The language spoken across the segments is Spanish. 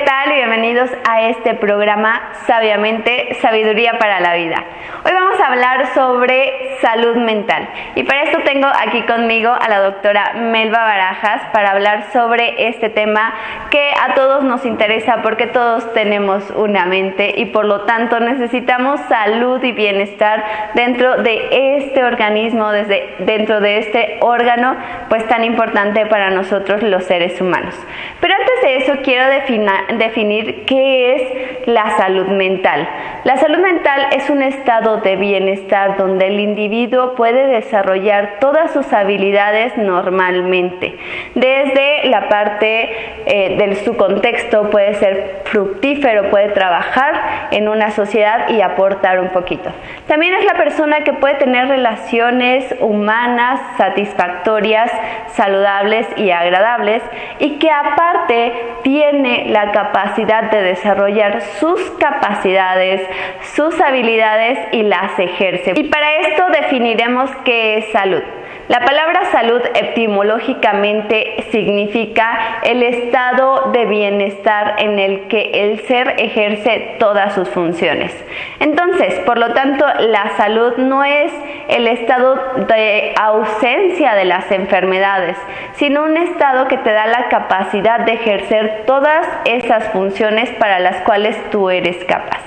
tal? Bienvenidos a este programa Sabiamente, Sabiduría para la Vida. Hoy vamos a hablar sobre salud mental y para esto tengo aquí conmigo a la doctora Melba Barajas para hablar sobre este tema que a todos nos interesa porque todos tenemos una mente y por lo tanto necesitamos salud y bienestar dentro de este organismo, dentro de este órgano pues tan importante para nosotros los seres humanos. Pero antes de eso quiero definir qué es la salud mental. La salud mental es un estado de bienestar donde el individuo puede desarrollar todas sus habilidades normalmente. Desde la parte de su contexto puede ser fructífero, puede trabajar en una sociedad y aportar un poquito. También es la persona que puede tener relaciones humanas satisfactorias, saludables y agradables y que aparte tiene la capacidad de desarrollar sus capacidades, sus habilidades y las ejerce. Y para esto definiremos qué es salud. La palabra salud etimológicamente significa el estado de bienestar en el que el ser ejerce todas sus funciones. Entonces, por lo tanto, la salud no es el estado de ausencia de las enfermedades, sino un estado que te da la capacidad de ejercer todas esas funciones para las cuales tú eres capaz.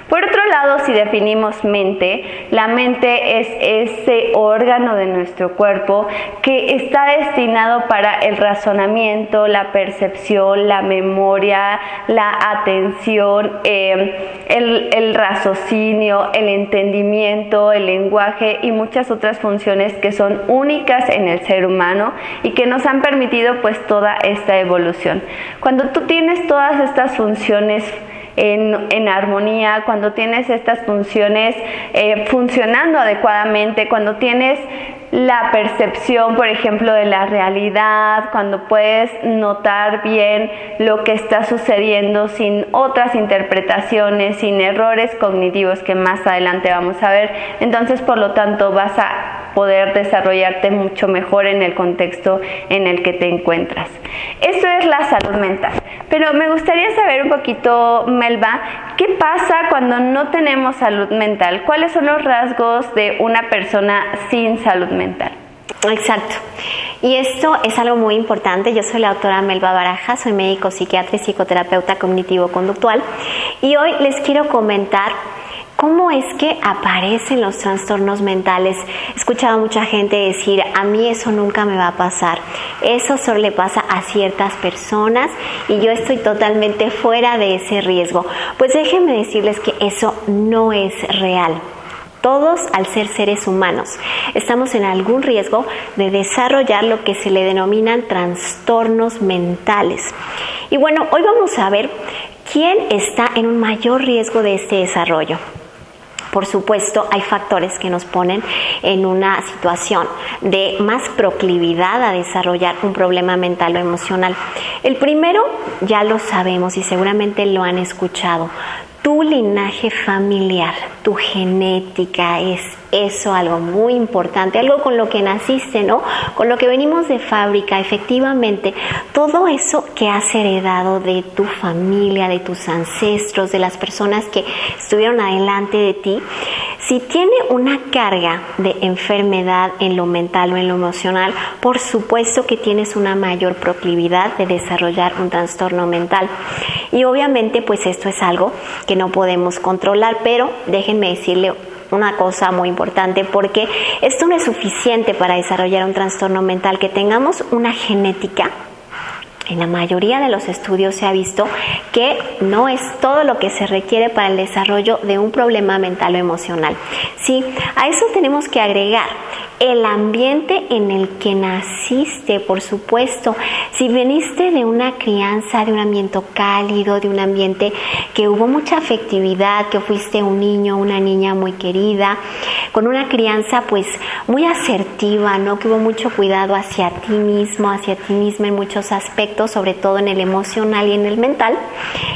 Por otro lado, si definimos mente, la mente es ese órgano de nuestro cuerpo que está destinado para el razonamiento, la percepción, la memoria, la atención, el raciocinio, el entendimiento, el lenguaje y muchas otras funciones que son únicas en el ser humano y que nos han permitido pues toda esta evolución. Cuando tú tienes todas estas funciones en armonía, cuando tienes estas funciones funcionando adecuadamente, cuando tienes la percepción, por ejemplo, de la realidad, cuando puedes notar bien lo que está sucediendo sin otras interpretaciones, sin errores cognitivos que más adelante vamos a ver, entonces por lo tanto vas a poder desarrollarte mucho mejor en el contexto en el que te encuentras. Eso es la salud mental. Pero me gustaría saber un poquito, Melba, ¿qué pasa cuando no tenemos salud mental? ¿Cuáles son los rasgos de una persona sin salud mental? Exacto. Y esto es algo muy importante. Yo soy la doctora Melba Barajas, soy médico, psiquiatra y psicoterapeuta cognitivo-conductual. Y hoy les quiero comentar ¿cómo es que aparecen los trastornos mentales? He escuchado a mucha gente decir, a mí eso nunca me va a pasar. Eso solo le pasa a ciertas personas y yo estoy totalmente fuera de ese riesgo. Pues déjenme decirles que eso no es real. Todos, al ser seres humanos, estamos en algún riesgo de desarrollar lo que se le denominan trastornos mentales. Y bueno, hoy vamos a ver quién está en un mayor riesgo de este desarrollo. Por supuesto, hay factores que nos ponen en una situación de más proclividad a desarrollar un problema mental o emocional. El primero, ya lo sabemos y seguramente lo han escuchado. Tu linaje familiar, tu genética, es eso algo muy importante, algo con lo que naciste, ¿no? Con lo que venimos de fábrica, efectivamente, todo eso que has heredado de tu familia, de tus ancestros, de las personas que estuvieron adelante de ti, si tiene una carga de enfermedad en lo mental o en lo emocional, por supuesto que tienes una mayor proclividad de desarrollar un trastorno mental. Y obviamente, pues esto es algo que no podemos controlar, pero déjenme decirle una cosa muy importante, porque esto no es suficiente para desarrollar un trastorno mental, que tengamos una genética. En la mayoría de los estudios se ha visto que no es todo lo que se requiere para el desarrollo de un problema mental o emocional. Sí, a eso tenemos que agregar el ambiente en el que naciste, por supuesto. Si veniste de una crianza, de un ambiente cálido, de un ambiente que hubo mucha afectividad, que fuiste un niño, una niña muy querida, con una crianza pues muy asertiva, ¿no? Que hubo mucho cuidado hacia ti mismo, hacia ti misma en muchos aspectos, sobre todo en el emocional y en el mental,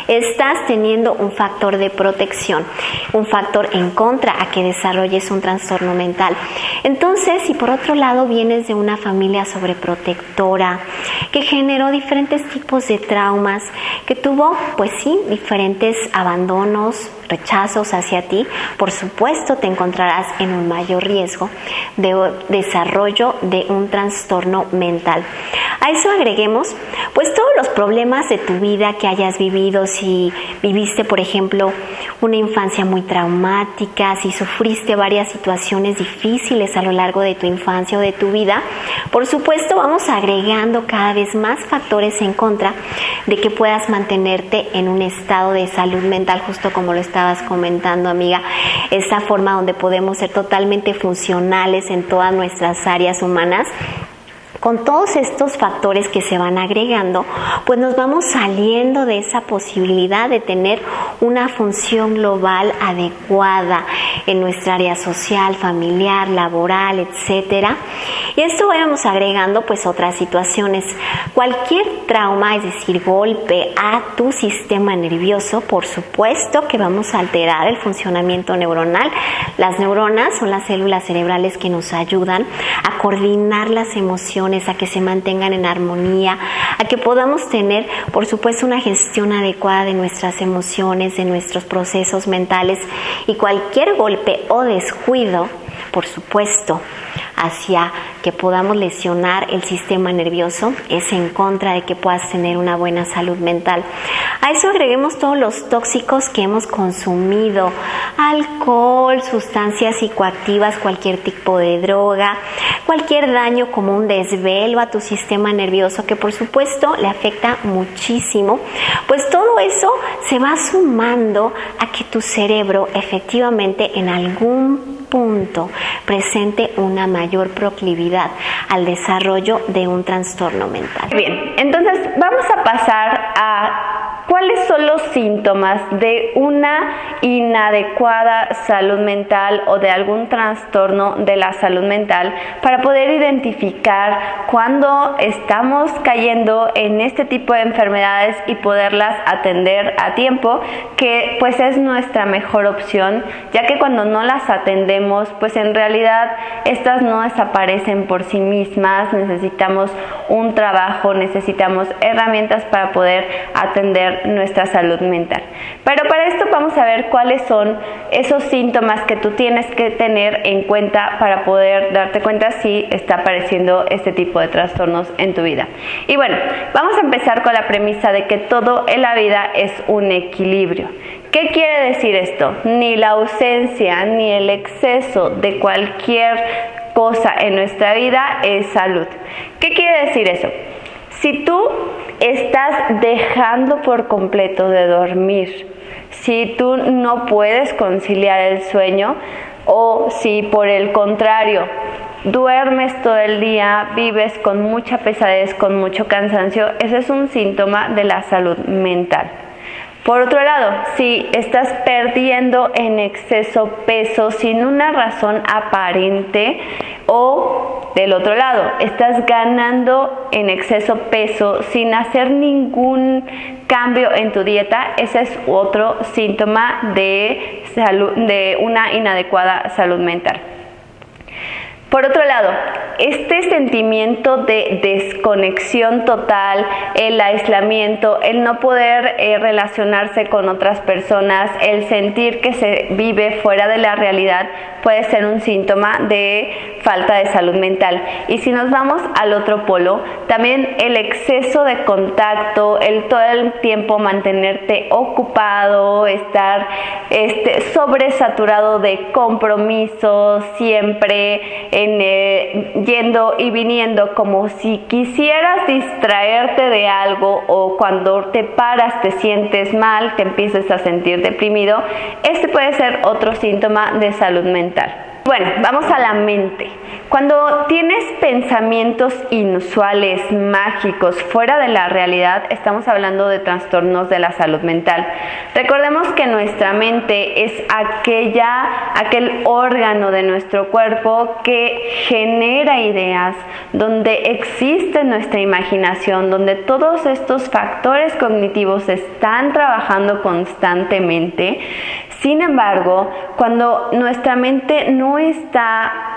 estás teniendo un factor de protección, un factor en contra a que desarrolles un trastorno mental. Entonces, si por otro lado vienes de una familia sobreprotectora, que generó diferentes tipos de traumas, que tuvo, pues sí, diferentes abandonos, rechazos hacia ti, por supuesto te encontrarás en un mayor riesgo de desarrollo de un trastorno mental. A eso agreguemos pues todos los problemas de tu vida que hayas vivido, si viviste por ejemplo una infancia muy traumática, si sufriste varias situaciones difíciles a lo largo de tu infancia o de tu vida, por supuesto vamos agregando cada vez más factores en contra de que puedas mantenerte en un estado de salud mental, justo como lo estabas comentando, amiga, esta forma donde podemos ser totalmente funcionales en todas nuestras áreas humanas. Con todos estos factores que se van agregando, pues nos vamos saliendo de esa posibilidad de tener una función global adecuada en nuestra área social, familiar, laboral, etcétera. Y esto vamos agregando pues otras situaciones. Cualquier trauma, es decir, golpe a tu sistema nervioso, por supuesto que vamos a alterar el funcionamiento neuronal. Las neuronas son las células cerebrales que nos ayudan a coordinar las emociones, a que se mantengan en armonía, a que podamos tener, por supuesto, una gestión adecuada de nuestras emociones, de nuestros procesos mentales, y cualquier golpe o descuido, por supuesto, hacia que podamos lesionar el sistema nervioso, es en contra de que puedas tener una buena salud mental. A eso agreguemos todos los tóxicos que hemos consumido, alcohol, sustancias psicoactivas, cualquier tipo de droga, cualquier daño como un desvelo a tu sistema nervioso, que por supuesto le afecta muchísimo. Pues todo eso se va sumando a que tu cerebro efectivamente en algún punto presente una mayor proclividad al desarrollo de un trastorno mental. Bien, entonces vamos a pasar a cuáles son los síntomas de una inadecuada salud mental o de algún trastorno de la salud mental para poder identificar cuándo estamos cayendo en este tipo de enfermedades y poderlas atender a tiempo, que pues es nuestra mejor opción, ya que cuando no las atendemos, pues en realidad estas no desaparecen por sí mismas. Necesitamos un trabajo, necesitamos herramientas para poder atender nuestra salud mental. Pero para esto vamos a ver cuáles son esos síntomas que tú tienes que tener en cuenta para poder darte cuenta si está apareciendo este tipo de trastornos en tu vida. Y bueno, vamos a empezar con la premisa de que todo en la vida es un equilibrio. ¿Qué quiere decir esto? Ni la ausencia ni el exceso de cualquier cosa en nuestra vida es salud. ¿Qué quiere decir eso? Si tú estás dejando por completo de dormir, si tú no puedes conciliar el sueño, o si por el contrario duermes todo el día, vives con mucha pesadez, con mucho cansancio, ese es un síntoma de la salud mental. Por otro lado, si estás perdiendo en exceso peso sin una razón aparente, o del otro lado, estás ganando en exceso peso sin hacer ningún cambio en tu dieta, ese es otro síntoma de una inadecuada salud mental. Por otro lado, este sentimiento de desconexión total, el aislamiento, el no poder relacionarse con otras personas, el sentir que se vive fuera de la realidad, puede ser un síntoma de falta de salud mental. Y si nos vamos al otro polo, también el exceso de contacto, el todo el tiempo mantenerte ocupado, estar sobresaturado de compromisos, siempre yendo y viniendo como si quisieras distraerte de algo, o cuando te paras te sientes mal, te empiezas a sentir deprimido, este puede ser otro síntoma de salud mental. Bueno, vamos a la mente. Cuando tienes pensamientos inusuales, mágicos, fuera de la realidad, estamos hablando de trastornos de la salud mental. Recordemos que nuestra mente es aquel órgano de nuestro cuerpo que genera ideas, donde existe nuestra imaginación, donde todos estos factores cognitivos están trabajando constantemente. Sin embargo, cuando nuestra mente no está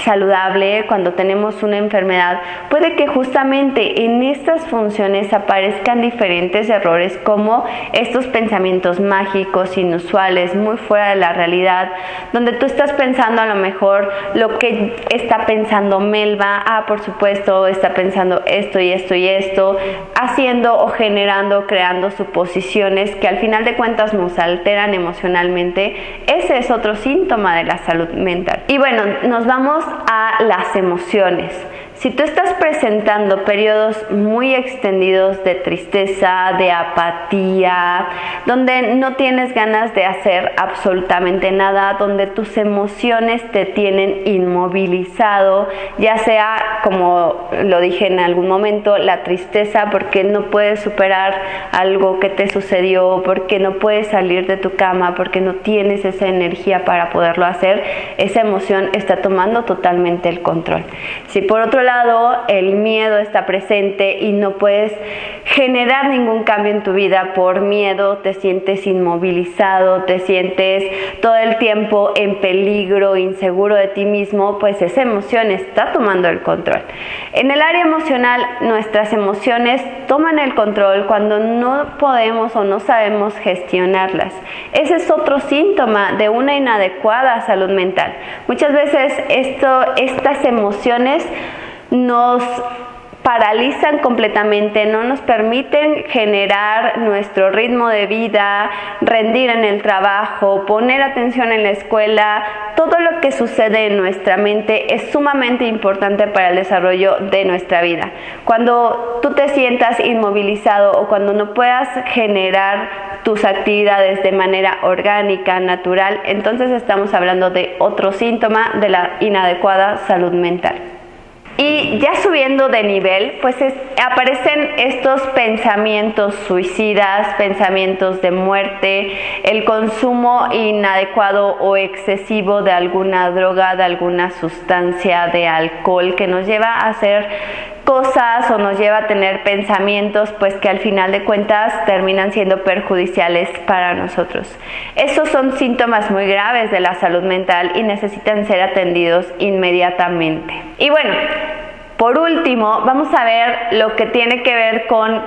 saludable, cuando tenemos una enfermedad, puede que justamente en estas funciones aparezcan diferentes errores, como estos pensamientos mágicos, inusuales, muy fuera de la realidad, donde tú estás pensando a lo mejor lo que está pensando Melba, por supuesto, está pensando esto y esto y esto, haciendo o generando, creando suposiciones que al final de cuentas nos alteran emocionalmente. Ese es otro síntoma de la salud mental. Y bueno, nos vamos a las emociones. Si tú estás presentando periodos muy extendidos de tristeza, de apatía, donde no tienes ganas de hacer absolutamente nada, donde tus emociones te tienen inmovilizado, ya sea, como lo dije en algún momento, la tristeza porque no puedes superar algo que te sucedió, porque no puedes salir de tu cama, porque no tienes esa energía para poderlo hacer, esa emoción está tomando totalmente el control. Si por otro lado el miedo está presente y no puedes generar ningún cambio en tu vida por miedo, te sientes inmovilizado, te sientes todo el tiempo en peligro, inseguro de ti mismo, pues esa emoción está tomando el control. En el área emocional, nuestras emociones toman el control cuando no podemos o no sabemos gestionarlas. Ese es otro síntoma de una inadecuada salud mental. Muchas veces estas emociones nos paralizan completamente, no nos permiten generar nuestro ritmo de vida, rendir en el trabajo, poner atención en la escuela. Todo lo que sucede en nuestra mente es sumamente importante para el desarrollo de nuestra vida. Cuando tú te sientas inmovilizado o cuando no puedas generar tus actividades de manera orgánica, natural, entonces estamos hablando de otro síntoma de la inadecuada salud mental. Y ya subiendo de nivel, pues aparecen estos pensamientos suicidas, pensamientos de muerte, el consumo inadecuado o excesivo de alguna droga, de alguna sustancia, de alcohol, que nos lleva a hacer cosas o nos lleva a tener pensamientos pues que al final de cuentas terminan siendo perjudiciales para nosotros. Esos son síntomas muy graves de la salud mental y necesitan ser atendidos inmediatamente. Y bueno, por último, vamos a ver lo que tiene que ver con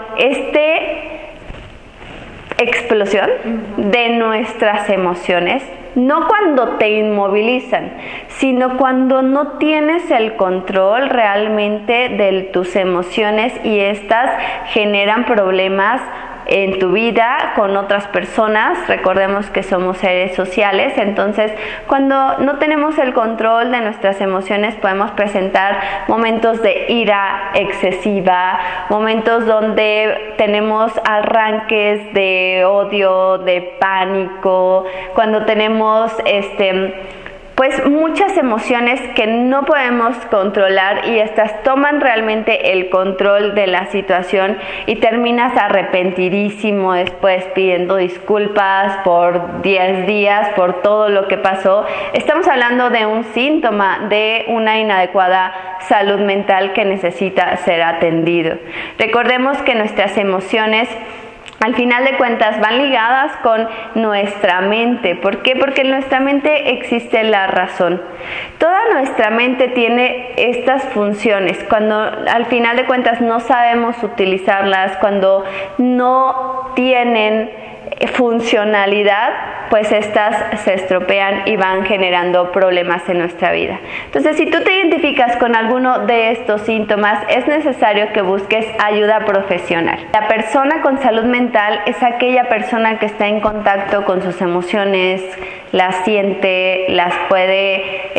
explosión de nuestras emociones. No cuando te inmovilizan, sino cuando no tienes el control realmente de tus emociones y estas generan problemas en tu vida con otras personas. Recordemos que somos seres sociales, entonces cuando no tenemos el control de nuestras emociones podemos presentar momentos de ira excesiva, momentos donde tenemos arranques de odio, de pánico, cuando tenemos pues muchas emociones que no podemos controlar y estas toman realmente el control de la situación y terminas arrepentidísimo después pidiendo disculpas por 10 días por todo lo que pasó. Estamos hablando de un síntoma de una inadecuada salud mental que necesita ser atendido. Recordemos que nuestras emociones al final de cuentas van ligadas con nuestra mente. ¿Por qué? Porque en nuestra mente existe la razón. Toda nuestra mente tiene estas funciones. Cuando al final de cuentas no sabemos utilizarlas, cuando no tienen funcionalidad, pues estas se estropean y van generando problemas en nuestra vida. Entonces, si tú te identificas con alguno de estos síntomas, es necesario que busques ayuda profesional. La persona con salud mental es aquella persona que está en contacto con sus emociones, las siente, las puede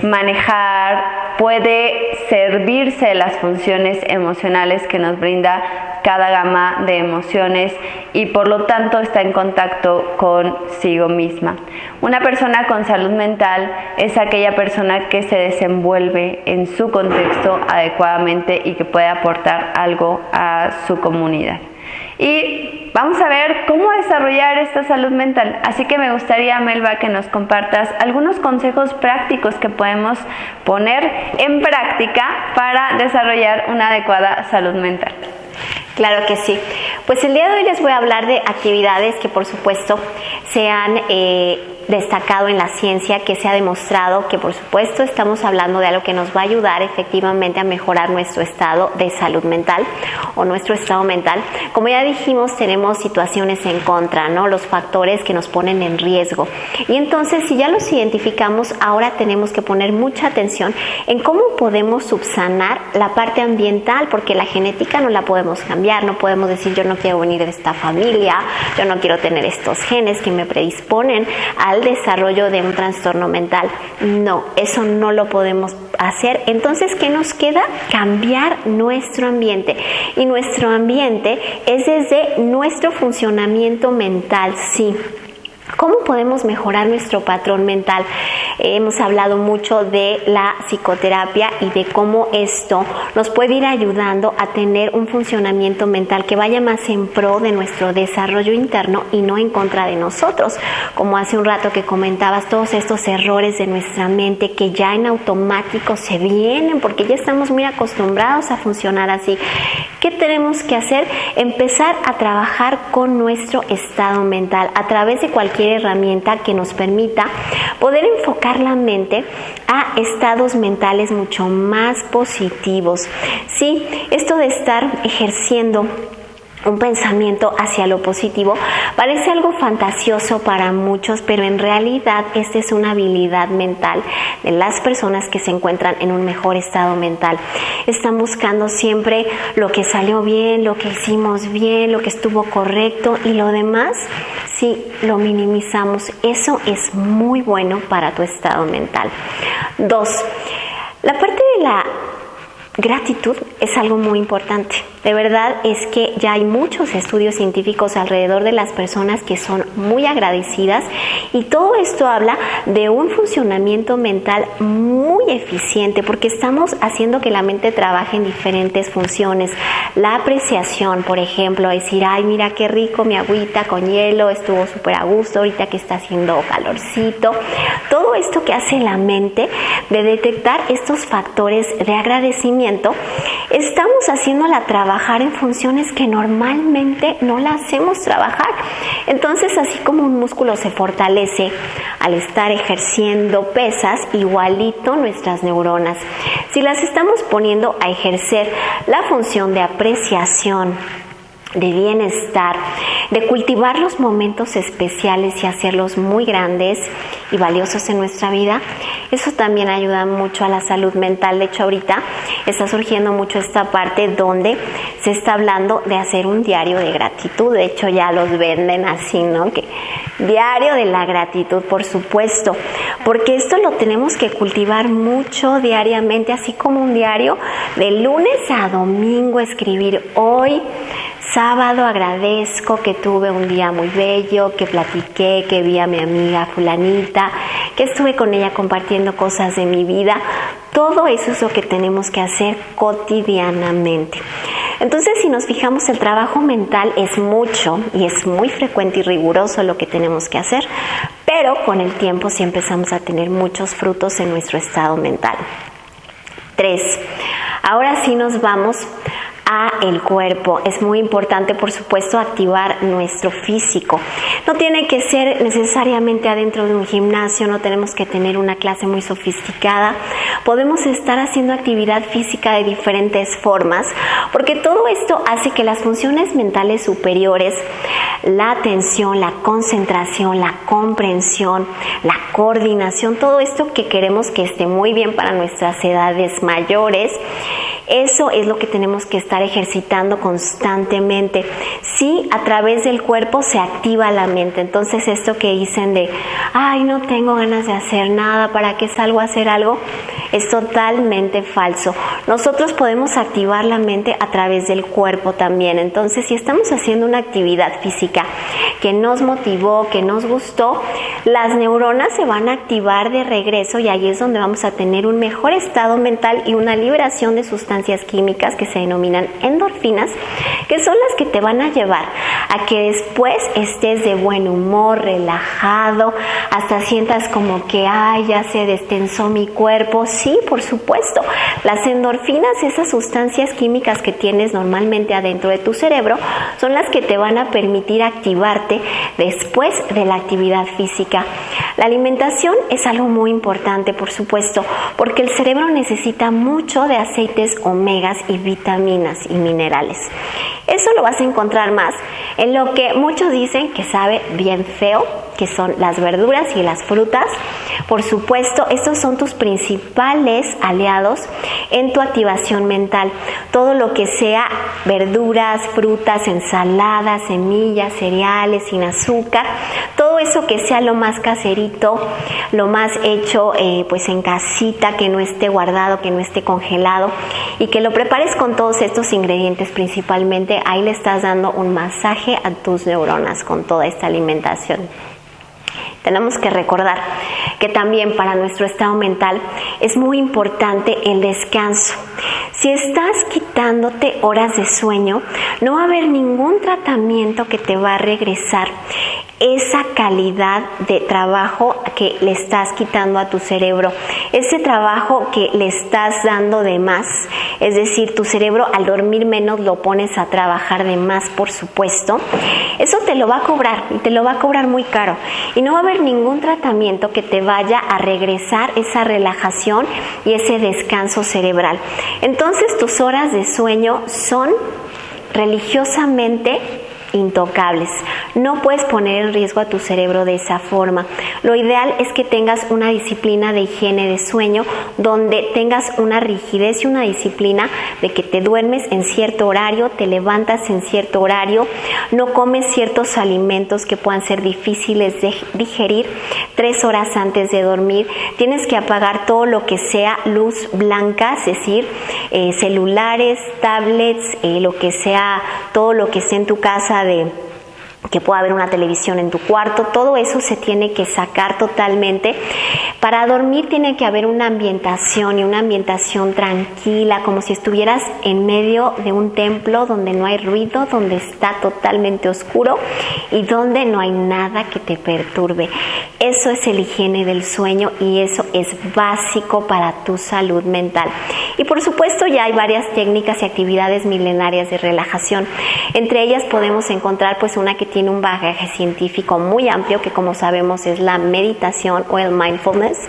manejar, puede servirse de las funciones emocionales que nos brinda cada gama de emociones y por lo tanto está en contacto consigo misma. Una persona con salud mental es aquella persona que se desenvuelve en su contexto adecuadamente y que puede aportar algo a su comunidad. Y vamos a ver cómo desarrollar esta salud mental. Así que me gustaría, Melba, que nos compartas algunos consejos prácticos que podemos poner en práctica para desarrollar una adecuada salud mental. Claro que sí. Pues el día de hoy les voy a hablar de actividades que por supuesto sean destacado en la ciencia, que se ha demostrado que, por supuesto, estamos hablando de algo que nos va a ayudar efectivamente a mejorar nuestro estado de salud mental o nuestro estado mental. Como ya dijimos, tenemos situaciones en contra, ¿no? Los factores que nos ponen en riesgo. Y entonces, si ya los identificamos, ahora tenemos que poner mucha atención en cómo podemos subsanar la parte ambiental, porque la genética no la podemos cambiar. No podemos decir, yo no quiero venir de esta familia, yo no quiero tener estos genes que me predisponen al desarrollo de un trastorno mental. No, eso no lo podemos hacer. Entonces, ¿qué nos queda? Cambiar nuestro ambiente. Y nuestro ambiente es desde nuestro funcionamiento mental, sí. ¿Cómo podemos mejorar nuestro patrón mental? Hemos hablado mucho de la psicoterapia y de cómo esto nos puede ir ayudando a tener un funcionamiento mental que vaya más en pro de nuestro desarrollo interno y no en contra de nosotros. Como hace un rato que comentabas, todos estos errores de nuestra mente que ya en automático se vienen porque ya estamos muy acostumbrados a funcionar así. ¿Qué tenemos que hacer? Empezar a trabajar con nuestro estado mental a través de cualquier herramienta que nos permita poder enfocar la mente a estados mentales mucho más positivos. Sí, esto de estar ejerciendo un pensamiento hacia lo positivo parece algo fantasioso para muchos, pero en realidad esta es una habilidad mental de las personas que se encuentran en un mejor estado mental. Están buscando siempre lo que salió bien, lo que hicimos bien, lo que estuvo correcto, y lo demás, sí, lo minimizamos. Eso es muy bueno para tu estado mental. 2. La parte de la gratitud es algo muy importante. De verdad es que ya hay muchos estudios científicos alrededor de las personas que son muy agradecidas, y todo esto habla de un funcionamiento mental muy eficiente porque estamos haciendo que la mente trabaje en diferentes funciones. La apreciación, por ejemplo, decir, ay, mira qué rico mi agüita con hielo, estuvo súper a gusto ahorita que está haciendo calorcito. Todo esto que hace la mente de detectar estos factores de agradecimiento, estamos haciéndola trabajar en funciones que normalmente no la hacemos trabajar. Entonces, así como un músculo se fortalece al estar ejerciendo pesas, igualito nuestras neuronas. Si las estamos poniendo a ejercer la función de apreciación, de bienestar, de cultivar los momentos especiales y hacerlos muy grandes y valiosos en nuestra vida, eso también ayuda mucho a la salud mental. De hecho, ahorita está surgiendo mucho esta parte donde se está hablando de hacer un diario de gratitud. De hecho, ya los venden así, ¿no? Que diario de la gratitud, por supuesto, porque esto lo tenemos que cultivar mucho diariamente, así como un diario de lunes a domingo, escribir: hoy sábado agradezco que tuve un día muy bello, que platiqué, que vi a mi amiga fulanita, que estuve con ella compartiendo cosas de mi vida. Todo eso es lo que tenemos que hacer cotidianamente. Entonces, si nos fijamos, el trabajo mental es mucho y es muy frecuente y riguroso lo que tenemos que hacer, pero con el tiempo sí empezamos a tener muchos frutos en nuestro estado mental. 3. Ahora sí nos vamos a el cuerpo. Es muy importante, por supuesto, activar nuestro físico. No tiene que ser necesariamente adentro de un gimnasio, no tenemos que tener una clase muy sofisticada. Podemos estar haciendo actividad física de diferentes formas, porque todo esto hace que las funciones mentales superiores, la atención, la concentración, la comprensión, la coordinación, todo esto que queremos que esté muy bien para nuestras edades mayores, eso es lo que tenemos que estar ejercitando constantemente. Sí, a través del cuerpo se activa la mente. Entonces, esto que dicen de, ay, no tengo ganas de hacer nada, ¿para qué salgo a hacer algo?, es totalmente falso. Nosotros podemos activar la mente a través del cuerpo también. Entonces, si estamos haciendo una actividad física que nos motivó, que nos gustó, las neuronas se van a activar de regreso, y ahí es donde vamos a tener un mejor estado mental y una liberación de sustancias químicas que se denominan endorfinas, que son las que te van a llevar a que después estés de buen humor, relajado, hasta sientas como que, ay, ya se destensó mi cuerpo. Sí, por supuesto, las endorfinas, esas sustancias químicas que tienes normalmente adentro de tu cerebro, son las que te van a permitir activarte después de la actividad física. La alimentación es algo muy importante, por supuesto, porque el cerebro necesita mucho de aceites omegas y vitaminas y minerales. Eso lo vas a encontrar más en lo que muchos dicen que sabe bien feo, que son las verduras y las frutas. Por supuesto, estos son tus principales aliados en tu activación mental. Todo lo que sea verduras, frutas, ensaladas, semillas, cereales, sin azúcar, todo eso que sea lo más caserito, lo más hecho pues en casita, que no esté guardado, que no esté congelado y que lo prepares con todos estos ingredientes principalmente, ahí le estás dando un masaje a tus neuronas con toda esta alimentación. Tenemos que recordar que también para nuestro estado mental es muy importante el descanso. Si estás quitándote horas de sueño, no va a haber ningún tratamiento que te va a regresar esa calidad de trabajo que le estás quitando a tu cerebro, ese trabajo que le estás dando de más, es decir, tu cerebro al dormir menos lo pones a trabajar de más, por supuesto, eso te lo va a cobrar y te lo va a cobrar muy caro y no va a haber ningún tratamiento que te vaya a regresar esa relajación y ese descanso cerebral. Entonces tus horas de sueño son religiosamente intocables. No puedes poner en riesgo a tu cerebro de esa forma. Lo ideal es que tengas una disciplina de higiene de sueño, donde tengas una rigidez y una disciplina de que te duermes en cierto horario, te levantas en cierto horario, no comes ciertos alimentos que puedan ser difíciles de digerir 3 horas antes de dormir. Tienes que apagar todo lo que sea luz blanca, es decir, celulares, tablets, lo que sea, todo lo que esté en tu casa, de que pueda haber una televisión en tu cuarto, todo eso se tiene que sacar totalmente. Para dormir tiene que haber una ambientación y una ambientación tranquila, como si estuvieras en medio de un templo donde no hay ruido, donde está totalmente oscuro y donde no hay nada que te perturbe. Eso es el higiene del sueño y eso es básico para tu salud mental. Y por supuesto ya hay varias técnicas y actividades milenarias de relajación. Entre ellas podemos encontrar pues una que tiene un bagaje científico muy amplio, que como sabemos es la meditación o el mindfulness,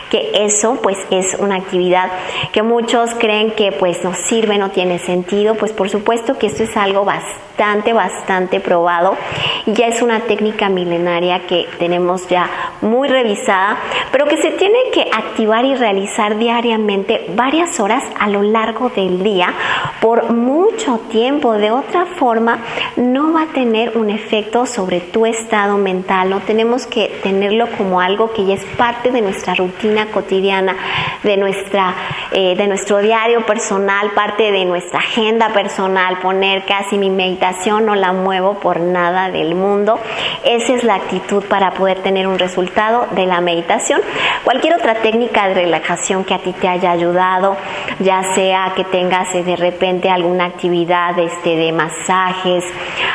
que eso pues es una actividad que muchos creen que pues no sirve, no tiene sentido. Pues por supuesto que esto es algo bastante probado y ya es una técnica milenaria que tenemos ya muy revisada, pero que se tiene que activar y realizar diariamente varias horas a lo largo del día por mucho tiempo. De otra forma no va a tener un efecto sobre tu estado mental. No tenemos que tenerlo como algo que ya es parte de nuestra rutina cotidiana, de nuestro diario personal, parte de nuestra agenda personal. Poner casi mi meditación no la muevo por nada del mundo. Esa es la actitud para poder tener un resultado de la meditación. Cualquier otra técnica de relajación que a ti te haya ayudado, ya sea que tengas de repente alguna actividad de masajes,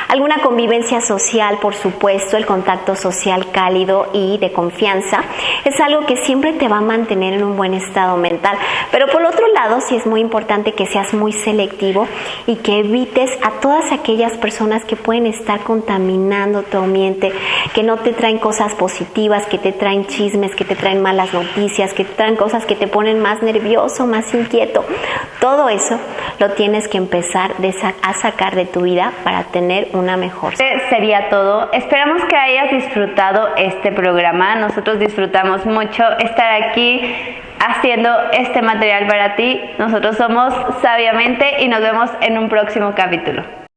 alguna convivencia social, por supuesto, el contacto social cálido y de confianza, es algo que siempre te va a mantener en un buen estado mental. Pero por otro lado, sí es muy importante que seas muy selectivo y que evites a todas aquellas personas que pueden estar contaminando tu ambiente, que no te traen cosas positivas, que te traen chismes, que te traen malas noticias, que te traen cosas que te ponen más nervioso, más inquieto. Todo eso lo tienes que empezar a sacar de tu vida para tener una mejor. Sería todo. Esperamos que hayas disfrutado este programa. Nosotros disfrutamos mucho estar aquí haciendo este material para ti. Nosotros somos Sabiamente y nos vemos en un próximo capítulo.